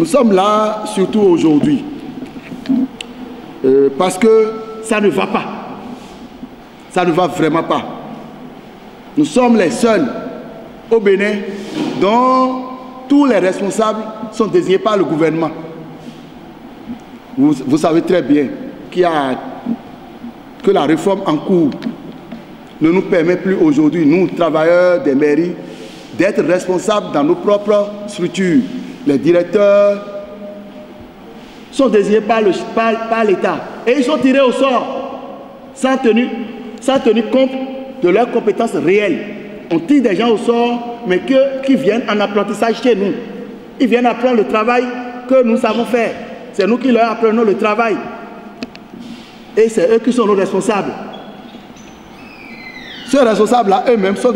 Nous sommes là surtout aujourd'hui parce que ça ne va pas. Ça ne va vraiment pas. Nous sommes les seuls au Bénin dont tous les responsables sont désignés par le gouvernement. Vous savez très bien que la réforme en cours ne nous permet plus aujourd'hui, nous, travailleurs des mairies, d'être responsables dans nos propres structures. Les directeurs sont désignés par l'État et ils sont tirés au sort sans tenir compte de leurs compétences réelles. On tire des gens au sort, mais qui viennent en apprentissage chez nous. Ils viennent apprendre le travail que nous savons faire. C'est nous qui leur apprenons le travail. Et c'est eux qui sont nos responsables. Ces responsables-là, eux-mêmes, sont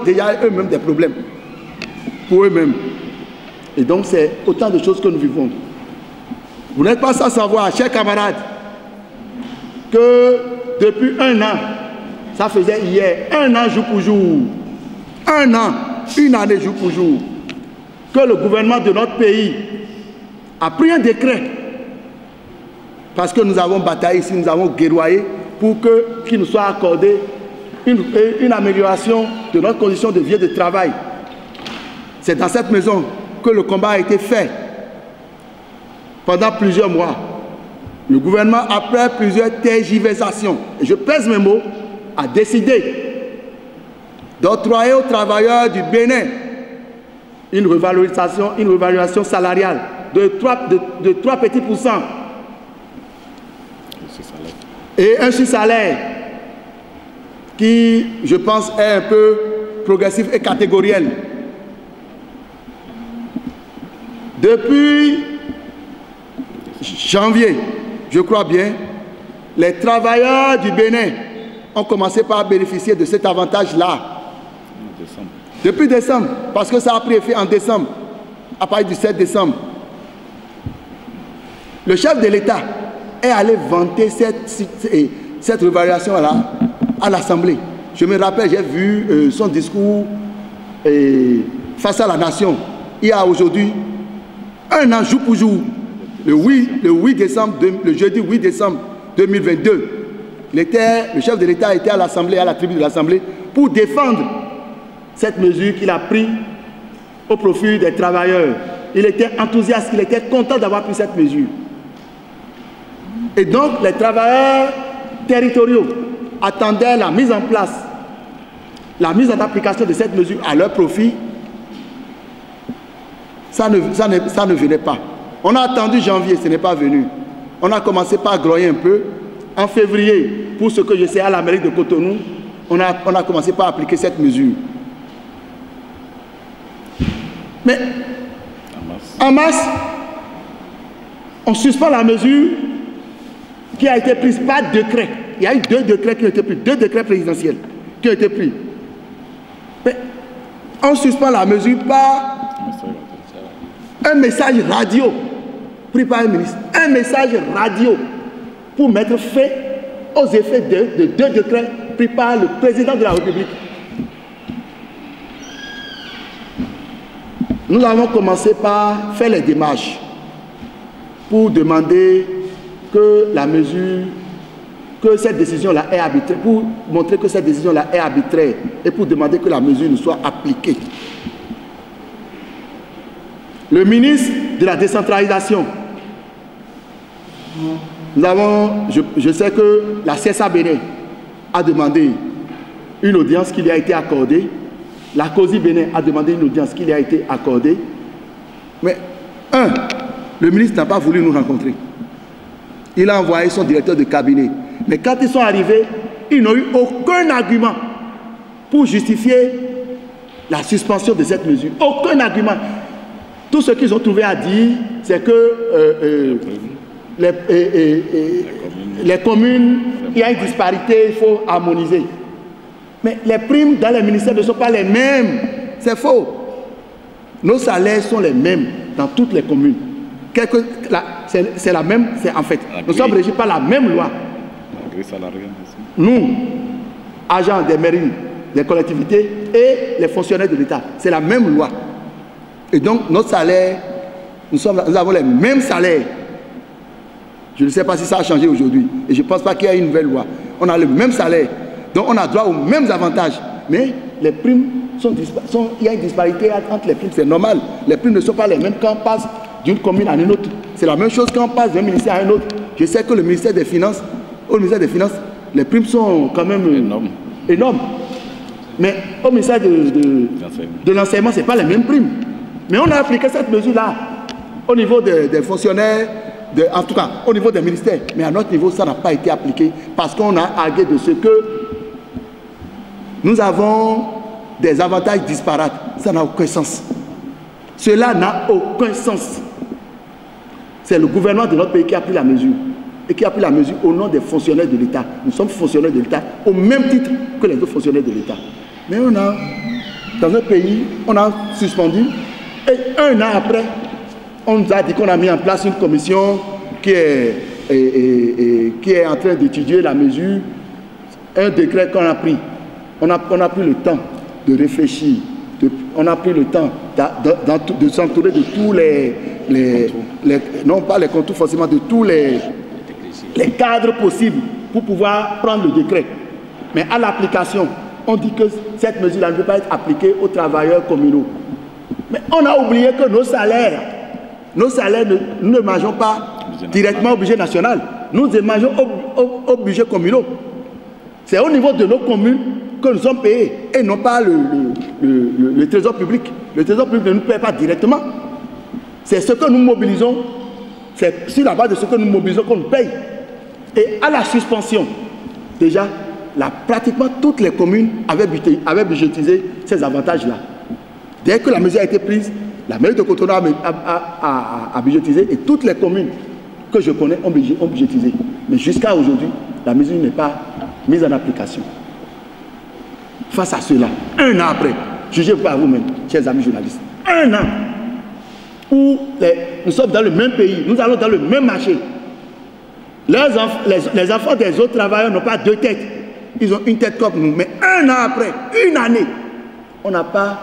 déjà eux-mêmes des problèmes. Pour eux-mêmes. Et donc, c'est autant de choses que nous vivons. Vous n'êtes pas sans savoir, chers camarades, que depuis 1 an, ça faisait hier, 1 an jour pour jour, 1 an, une année jour pour jour, que le gouvernement de notre pays a pris un décret, parce que nous avons bataillé ici, nous avons guerroyé pour qu'il nous soit accordé une amélioration de notre condition de vie et de travail. C'est dans cette maison que le combat a été fait pendant plusieurs mois. Le gouvernement, après plusieurs tergiversations, et je pèse mes mots, a décidé d'octroyer aux travailleurs du Bénin une revalorisation salariale de 3 petits pourcents et un salaire qui, je pense, est un peu progressif et catégoriel. Depuis janvier, je crois bien, les travailleurs du Bénin ont commencé par bénéficier de cet avantage-là. Depuis décembre, parce que ça a pris effet en décembre, à partir du 7 décembre. Le chef de l'État est allé vanter cette revalorisation-là à l'Assemblée. Je me rappelle, j'ai vu son discours face à la nation. Il y a aujourd'hui 1 an jour pour jour, le jeudi 8 décembre 2022, le chef de l'État était à l'Assemblée, à la tribune de l'Assemblée, pour défendre cette mesure qu'il a prise au profit des travailleurs. Il était enthousiaste, il était content d'avoir pris cette mesure. Et donc, les travailleurs territoriaux attendaient la mise en place, la mise en application de cette mesure à leur profit. Ça ne venait pas. On a attendu janvier, ce n'est pas venu. On a commencé par groyer un peu. En février, pour ce que je sais, à la mairie de Cotonou, on a commencé par appliquer cette mesure. Mais en mars, on suspend la mesure qui a été prise par décret. Il y a eu 2 décrets qui ont été pris, 2 décrets présidentiels qui ont été pris. Mais on suspend la mesure par un message radio pris par un ministre. Un message radio pour mettre fin aux effets de 2 décrets pris par le président de la République. Nous avons commencé par faire les démarches pour demander que la mesure, que cette décision-là est arbitraire, pour montrer que cette décision-là est arbitraire et pour demander que la mesure ne soit appliquée. Le ministre de la décentralisation, je sais que la CSA Bénin a demandé une audience qui lui a été accordée. La COSI Bénin a demandé une audience qui lui a été accordée. Mais, le ministre n'a pas voulu nous rencontrer. Il a envoyé son directeur de cabinet. Mais quand ils sont arrivés, ils n'ont eu aucun argument pour justifier la suspension de cette mesure. Aucun argument. Tout ce qu'ils ont trouvé à dire, c'est que les communes, il y a une disparité, il faut harmoniser. Mais les primes dans les ministères ne sont pas les mêmes. C'est faux. Nos salaires sont les mêmes dans toutes les communes. C'est la même, en fait. Nous sommes régis par la même loi. Nous, agents des mairies, des collectivités et les fonctionnaires de l'État, c'est la même loi. Et donc, notre salaire nous avons les mêmes salaires. Je ne sais pas si ça a changé aujourd'hui. Et je ne pense pas qu'il y ait une nouvelle loi. On a le même salaire. Donc on a droit aux mêmes avantages. Mais les primes, il y a une disparité entre les primes. C'est normal. Les primes ne sont pas les mêmes quand on passe d'une commune à une autre. C'est la même chose quand on passe d'un ministère à un autre. Je sais que le ministère des Finances, les primes sont quand même énormes. Mais au ministère de l'enseignement, ce n'est pas les mêmes primes. Mais on a appliqué cette mesure-là au niveau des fonctionnaires, en tout cas au niveau des ministères. Mais à notre niveau, ça n'a pas été appliqué parce qu'on a argué de ce que nous avons des avantages disparates. Ça n'a aucun sens. Cela n'a aucun sens. C'est le gouvernement de notre pays qui a pris la mesure. Et qui a pris la mesure au nom des fonctionnaires de l'État. Nous sommes fonctionnaires de l'État au même titre que les autres fonctionnaires de l'État. Mais on a, dans notre pays, on a suspendu. Et un an après, on nous a dit qu'on a mis en place une commission qui est en train d'étudier la mesure. Un décret qu'on a pris. On a pris le temps de réfléchir. On a pris le temps de s'entourer de tous non pas les contours forcément, de tous les cadres possibles pour pouvoir prendre le décret. Mais à l'application, on dit que cette mesure-là ne peut pas être appliquée aux travailleurs communaux. Mais on a oublié que nos salaires, nous ne mangeons pas directement au budget national. Nous mangeons au budget communal. C'est au niveau de nos communes que nous sommes payés et non pas le trésor public. Le trésor public ne nous paie pas directement. C'est ce que nous mobilisons, c'est sur la base de ce que nous mobilisons qu'on nous paye. Et à la suspension, déjà, pratiquement toutes les communes avaient budgétisé ces avantages-là. Dès que la mesure a été prise, la mairie de Cotonou a budgétisé et toutes les communes que je connais ont budgétisé. Mais jusqu'à aujourd'hui, la mesure n'est pas mise en application. Face à cela, un an après, jugez par vous-même, chers amis journalistes, un an où nous sommes dans le même pays, nous allons dans le même marché. Les enfants des autres travailleurs n'ont pas deux têtes, ils ont une tête comme nous. Mais un an après, une année, on n'a pas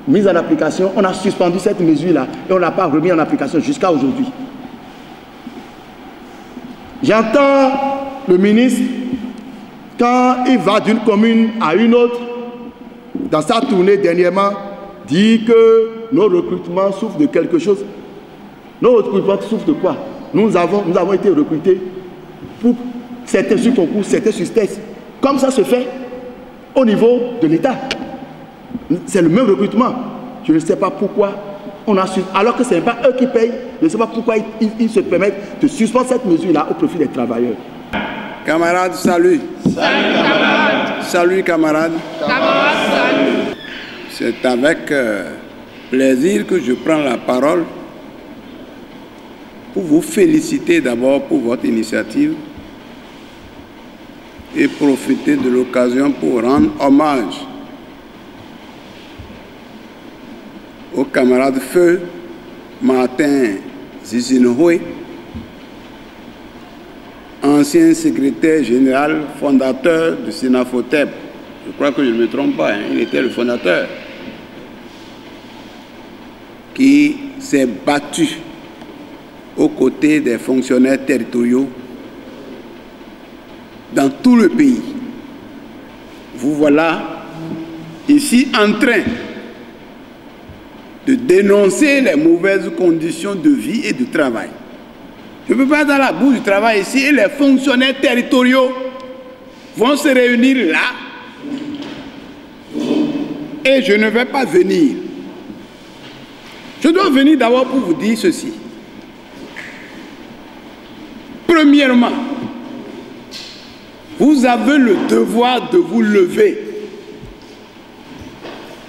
mis en application, on a suspendu cette mesure-là et on n'a pas remis en application jusqu'à aujourd'hui. J'entends le ministre, quand il va d'une commune à une autre, dans sa tournée dernièrement, dit que nos recrutements souffrent de quelque chose. Nos recrutements souffrent de quoi? Nous avons été recrutés pour certains sur concours, certains sur test. Comme ça se fait au niveau de l'État. C'est le même recrutement. Je ne sais pas pourquoi on a alors que ce n'est pas eux qui payent. Je ne sais pas pourquoi ils se permettent de suspendre cette mesure-là au profit des travailleurs. Camarades, salut. Salut, camarades. Salut, camarades. Camarades, salut. C'est avec plaisir que je prends la parole pour vous féliciter d'abord pour votre initiative et profiter de l'occasion pour rendre hommage au camarade Feu Martin Zizinoué, ancien secrétaire général fondateur du Sénafotep. Je crois que je ne me trompe pas, il était le fondateur, qui s'est battu aux côtés des fonctionnaires territoriaux dans tout le pays. Vous voilà ici en train de dénoncer les mauvaises conditions de vie et de travail. Je ne peux pas être dans la boue du travail ici et les fonctionnaires territoriaux vont se réunir là et je ne vais pas venir. Je dois venir d'abord pour vous dire ceci. Premièrement, vous avez le devoir de vous lever.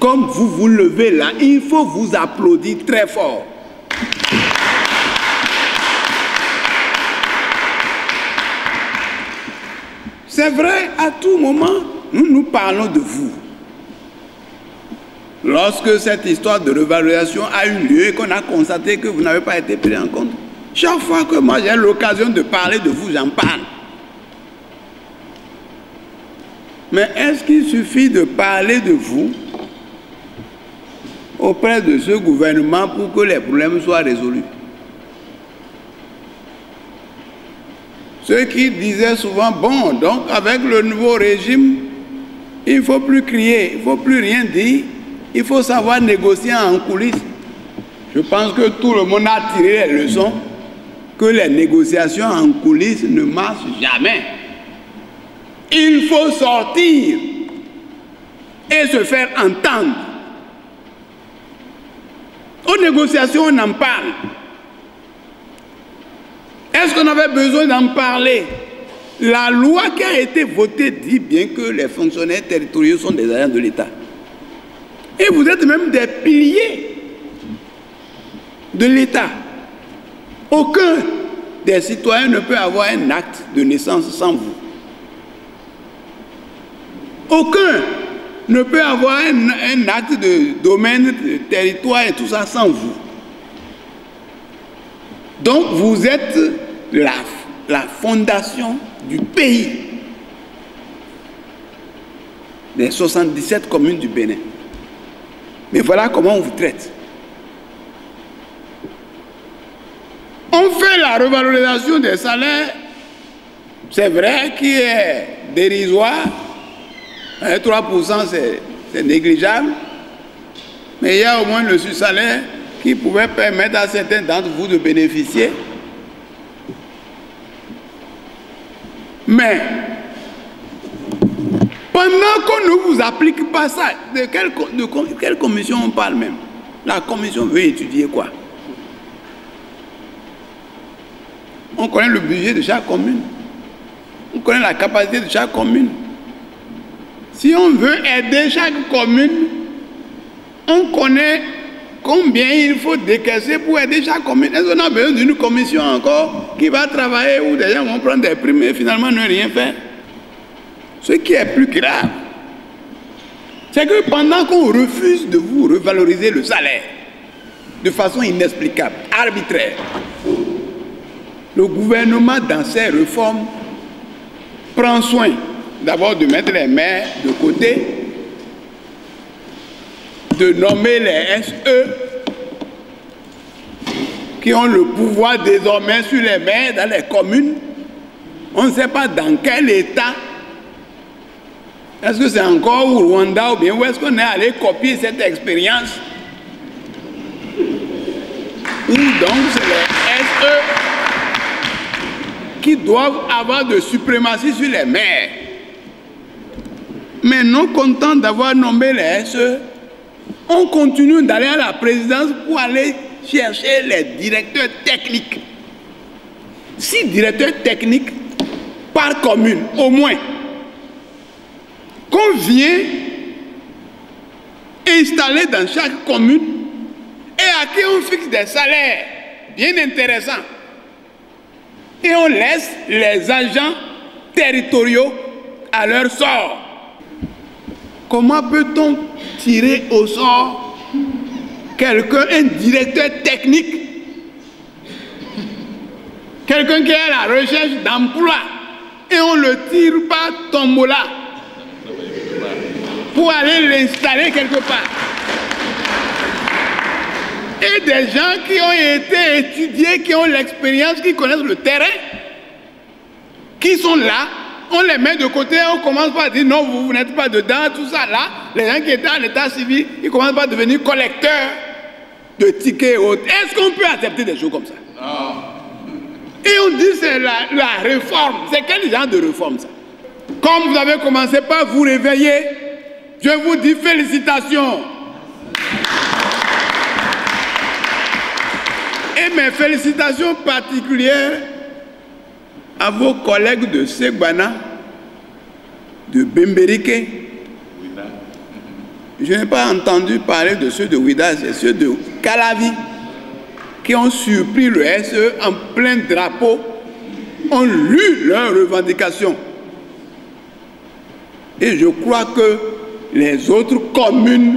Comme vous vous levez là, il faut vous applaudir très fort. C'est vrai, à tout moment, nous parlons de vous. Lorsque cette histoire de revalorisation a eu lieu et qu'on a constaté que vous n'avez pas été pris en compte, chaque fois que moi j'ai l'occasion de parler de vous, j'en parle. Mais est-ce qu'il suffit de parler de vous auprès de ce gouvernement pour que les problèmes soient résolus. Ceux qui disaient souvent, bon, donc avec le nouveau régime, il ne faut plus crier, il ne faut plus rien dire, il faut savoir négocier en coulisses. Je pense que tout le monde a tiré les leçons que les négociations en coulisses ne marchent jamais. Il faut sortir et se faire entendre. Aux négociations, on en parle. Est-ce qu'on avait besoin d'en parler? La loi qui a été votée dit bien que les fonctionnaires territoriaux sont des agents de l'État. Et vous êtes même des piliers de l'État. Aucun des citoyens ne peut avoir un acte de naissance sans vous. Aucun ne peut avoir un acte de domaine, de territoire et tout ça sans vous. Donc vous êtes la fondation du pays, des 77 communes du Bénin. Mais voilà comment on vous traite. On fait la revalorisation des salaires, c'est vrai, qui est dérisoire. 3% c'est négligeable. Mais il y a au moins le salaire qui pouvait permettre à certains d'entre vous de bénéficier. Mais pendant qu'on ne vous applique pas ça, de quelle commission on parle même? La commission veut étudier quoi? On connaît le budget de chaque commune. On connaît la capacité de chaque commune. Si on veut aider chaque commune, on connaît combien il faut décaisser pour aider chaque commune. Est-ce qu'on a besoin d'une commission encore qui va travailler où des gens vont prendre des primes et finalement ne rien faire? Ce qui est plus grave, c'est que pendant qu'on refuse de vous revaloriser le salaire de façon inexplicable, arbitraire, le gouvernement, dans ses réformes, prend soin d'abord de mettre les maires de côté, de nommer les SE, qui ont le pouvoir désormais sur les maires dans les communes. On ne sait pas dans quel état. Est-ce que c'est encore au Rwanda ou bien où est-ce qu'on est allé copier cette expérience? Ou donc c'est les SE qui doivent avoir de suprématie sur les maires. Mais non content d'avoir nommé les SE, on continue d'aller à la présidence pour aller chercher les directeurs techniques. 6 directeurs techniques par commune, au moins. Qu'on vient installer dans chaque commune et à qui on fixe des salaires bien intéressants. Et on laisse les agents territoriaux à leur sort. Comment peut-on tirer au sort quelqu'un, un directeur technique, quelqu'un qui est à la recherche d'emploi, et on le tire par tombola pour aller l'installer quelque part? Et des gens qui ont été étudiés, qui ont l'expérience, qui connaissent le terrain, qui sont là, on les met de côté, on commence par dire non, vous n'êtes pas dedans, tout ça là. Les gens qui étaient à l'état civil, ils commencent par devenir collecteurs de tickets et autres. Est-ce qu'on peut accepter des choses comme ça? Non. Et on dit c'est la réforme. C'est quel genre de réforme ça? Comme vous avez commencé par vous réveiller, je vous dis félicitations. Et mes félicitations particulières à vos collègues de Segbana, de Bemberike. Je n'ai pas entendu parler de ceux de Ouida, c'est ceux de Calavi qui ont surpris le SE en plein drapeau, ont lu leurs revendications. Et je crois que les autres communes,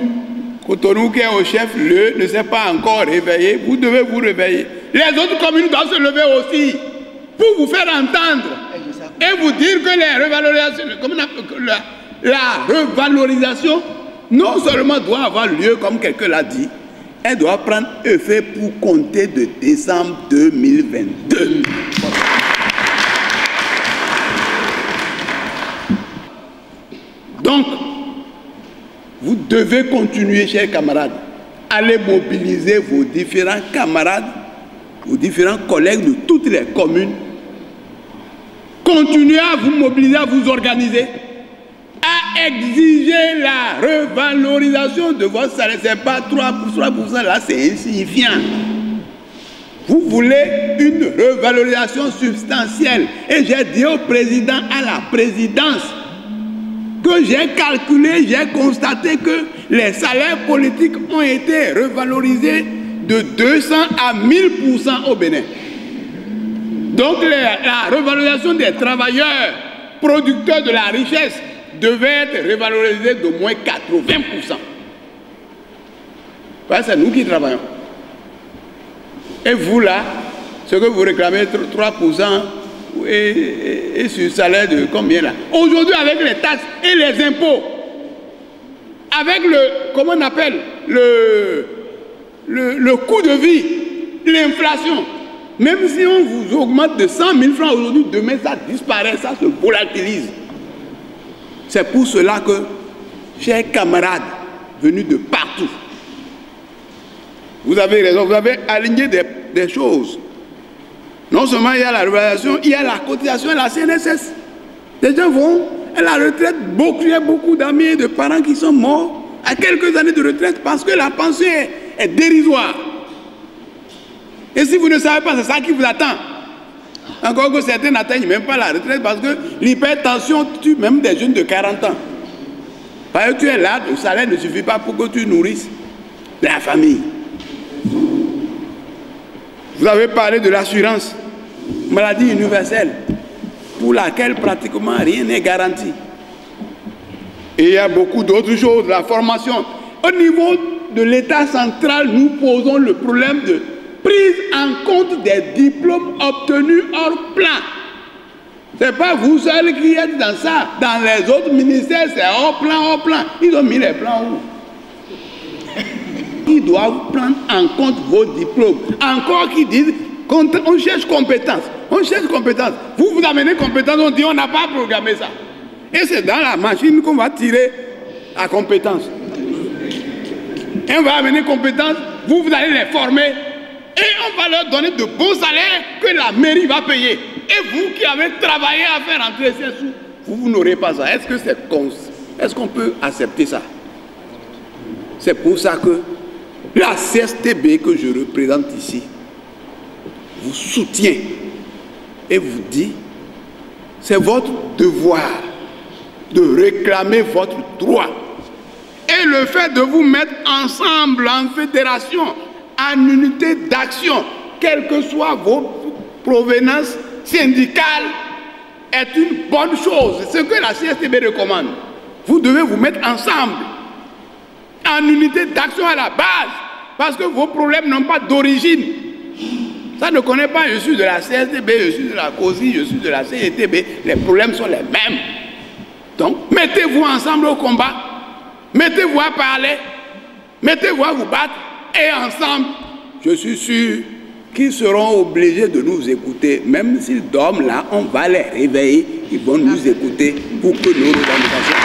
Cotonou qui est au chef-lieu, ne s'est pas encore réveillé. Vous devez vous réveiller. Les autres communes doivent se lever aussi pour vous faire entendre et vous dire que les revalorisations, la revalorisation non seulement doit avoir lieu, comme quelqu'un l'a dit, elle doit prendre effet pour compter de décembre 2022. Donc, vous devez continuer, chers camarades, à aller mobiliser vos différents camarades, vos différents collègues de toutes les communes. Continuez à vous mobiliser, à vous organiser, à exiger la revalorisation de votre salaire. Ce n'est pas 3%, là c'est insignifiant. Vous voulez une revalorisation substantielle. Et j'ai dit au président, à la présidence, que j'ai calculé, j'ai constaté que les salaires politiques ont été revalorisés de 200 à 1000% au Bénin. Donc la revalorisation des travailleurs producteurs de la richesse devait être revalorisée d'au moins 80%. C'est nous qui travaillons. Et vous là, ce que vous réclamez 3% et sur le salaire de combien là? Aujourd'hui, avec les taxes et les impôts, avec le, comment on appelle, le coût de vie, l'inflation, même si on vous augmente de 100 000 francs aujourd'hui, demain ça disparaît, ça se volatilise. C'est pour cela que, chers camarades venus de partout, vous avez raison, vous avez aligné des choses. Non seulement il y a la revalorisation, il y a la cotisation et la CNSS. Les gens vont à la retraite, il y a beaucoup d'amis et de parents qui sont morts à quelques années de retraite parce que la pension est dérisoire. Et si vous ne savez pas, c'est ça qui vous attend. Encore que certains n'atteignent même pas la retraite parce que l'hypertension tue même des jeunes de 40 ans. Parce que tu es là, le salaire ne suffit pas pour que tu nourrisses la famille. Vous avez parlé de l'assurance maladie universelle pour laquelle pratiquement rien n'est garanti. Et il y a beaucoup d'autres choses, la formation. Au niveau de l'État central, nous posons le problème de prise en compte des diplômes obtenus hors plan. Ce n'est pas vous seuls qui êtes dans ça. Dans les autres ministères, c'est hors plan, hors plan. Ils ont mis les plans où? Ils doivent prendre en compte vos diplômes. Encore qui disent on cherche compétence. On cherche compétence. Vous vous amenez compétence, on dit on n'a pas programmé ça. Et c'est dans la machine qu'on va tirer à compétence. Et on va amener compétence, vous allez les former. Et on va leur donner de bons salaires que la mairie va payer. Et vous qui avez travaillé à faire entrer ces sous, vous n'aurez pas ça. Est-ce qu'on peut accepter ça? C'est pour ça que la CSTB que je représente ici vous soutient et vous dit c'est votre devoir de réclamer votre droit. Et le fait de vous mettre ensemble en fédération, en unité d'action, quelle que soit votre provenance syndicale, est une bonne chose. C'est ce que la CSTB recommande. Vous devez vous mettre ensemble, en unité d'action à la base, parce que vos problèmes n'ont pas d'origine. Ça ne connaît pas, je suis de la CSTB, je suis de la COSI, je suis de la CETB, les problèmes sont les mêmes. Donc, mettez-vous ensemble au combat, mettez-vous à parler, mettez-vous à vous battre, et ensemble, je suis sûr qu'ils seront obligés de nous écouter. Même s'ils dorment là, on va les réveiller, ils vont nous écouter pour que nos revendications